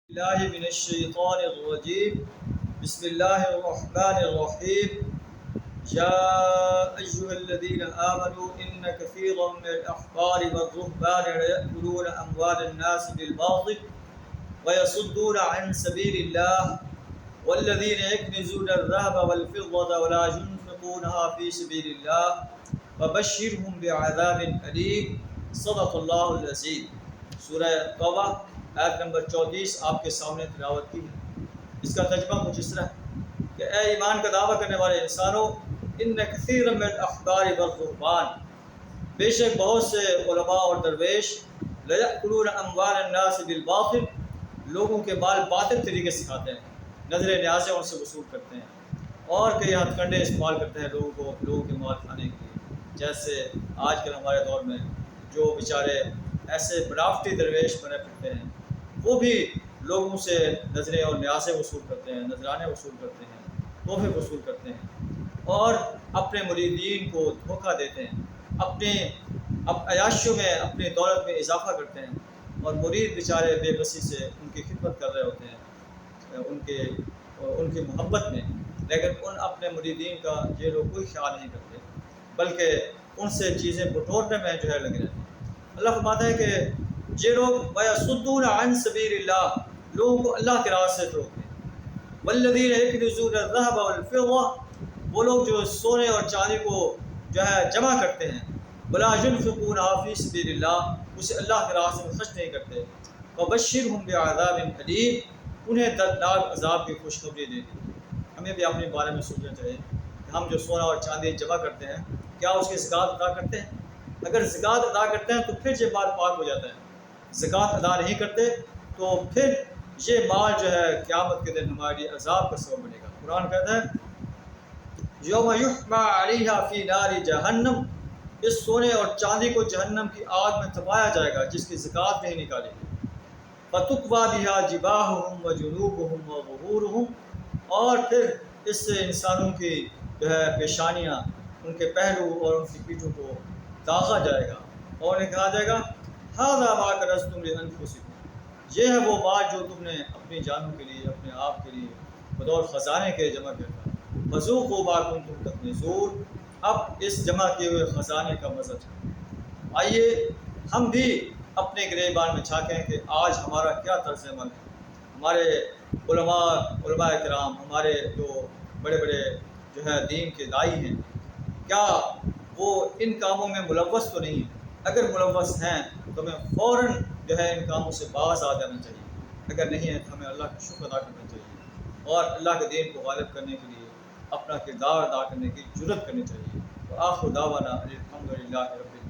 اللہ من الشیطان الرجیم بسم اللہ الرحمن الرحیم یا ایہا الذین آمنوا ان کثیرا من الاحبار والرہبان لیأکلون اموال الناس بالباطل ویصدون عن سبیل اللہ والذین یکنزون الذهب والفضة ولا ينفقونها في سبیل اللہ فبشرهم بعذاب علیم صدق اللہ العظیم۔ سورہ توبہ آیت نمبر 34 آپ کے سامنے تلاوت کی ہے۔ اس کا ترجمہ کچھ اس طرح ہے کہ اے ایمان کا دعویٰ کرنے والے انسانوں، ان کثیر من الاحبار والرہبان، بے شک بہت سے علماء اور درویش لیأکلون اموال الناس بالباطل، لوگوں کے مال باطل طریقے سے کھاتے ہیں، نظر نیازیں ان سے وصول کرتے ہیں اور کئی ہتھ کنڈے استعمال کرتے ہیں لوگوں کے مال کھانے کے لیے۔ جیسے آج کل ہمارے دور میں جو بیچارے ایسے بنافٹی درویش بنے پھرتے ہیں، وہ بھی لوگوں سے نظریں اور نیازیں وصول کرتے ہیں، نذرانے وصول کرتے ہیں، تحفے وصول کرتے ہیں اور اپنے مریدین کو دھوکہ دیتے ہیں، اپنے عیاشیوں میں اپنی دولت میں اضافہ کرتے ہیں اور مرید بیچارے بے بسی سے ان کی خدمت کر رہے ہوتے ہیں ان کی محبت میں، لیکن ان اپنے مریدین کا یہ لوگ کوئی خیال نہیں کرتے بلکہ ان سے چیزیں بٹورنے میں جو ہے لگے رہتے ہیں۔ اللہ فرماتا ہے کہ یہ لوگ وَيَصُدُّونَ عَن سَبِيلِ اللَّهِ، لوگوں کو اللہ کے راستے سے روکتے ہیں۔ وَالَّذِينَ يَكْنِزُونَ الذَّهَبَ وَالْفِضَّةَ، وہ لوگ جو سونے اور چاندی کو جو ہے جمع کرتے ہیں، وَلَا يُنْفِقُونَهَا فِي سَبِيلِ اللَّهِ، اسے اللہ کے راستے میں خرچ نہیں کرتے۔ وَبَشِّرْهُم بِعَذَابٍ أَلِيمٍ، انہیں دردناک عذاب کی خوشخبری دے دی۔ ہمیں بھی اپنے بارے میں سوچنا چاہیے کہ ہم جو سونا اور چاندی جمع کرتے ہیں، کیا اس کی زکوٰۃ ادا کرتے ہیں؟ اگر زکوٰۃ ادا کرتے ہیں تو پھر یہ مال پاک ہو جاتا ہے، زکوٰۃ ادا نہیں کرتے تو پھر یہ مال جو ہے قیامت کے دن ہمارے لیے عذاب کا سبب بنے گا۔ قرآن کہتا ہے یوم یحمى علیہا فی نار جہنم، اس سونے اور چاندی کو جہنم کی آگ میں تپایا جائے گا جس کی زکوٰۃ نہیں نکالی۔ فتکوی بہا جباہہم وجنوبہم وظہورہم، اور پھر اس سے انسانوں کی جو ہے پیشانیاں، ان کے پہلو اور ان کی پیٹھوں کو داغا جائے گا اور انہیں کہا جائے گا ھذا ما کنزتم لانفسکم، یہ ہے وہ مال جو تم نے اپنی جانوں کے لیے، اپنے آپ کے لیے بطور خزانے کے جمع کیا تھا۔ فذوقوا ما کنتم تکنزون، اب اس جمع کیے ہوئے خزانے کا مزہ چکھیں۔ آئیے ہم بھی اپنے گریبان میں جھانکیں کہ آج ہمارا کیا طرز عمل ہے۔ ہمارے علماء کرام، ہمارے جو بڑے بڑے جو ہے دین کے دائی ہیں، کیا وہ ان کاموں میں ملوث تو نہیں ہیں؟ اگر ملوث ہیں تو ہمیں فوراً جو ہے ان کاموں سے باز آ جانا چاہیے، اگر نہیں ہے تو ہمیں اللہ کا شکر ادا کرنا چاہیے اور اللہ کے دین کو غالب کرنے کے لیے اپنا کردار ادا کرنے کی جرات کرنی چاہیے۔ وآخر دعوانا الحمدللہ رب العالمین۔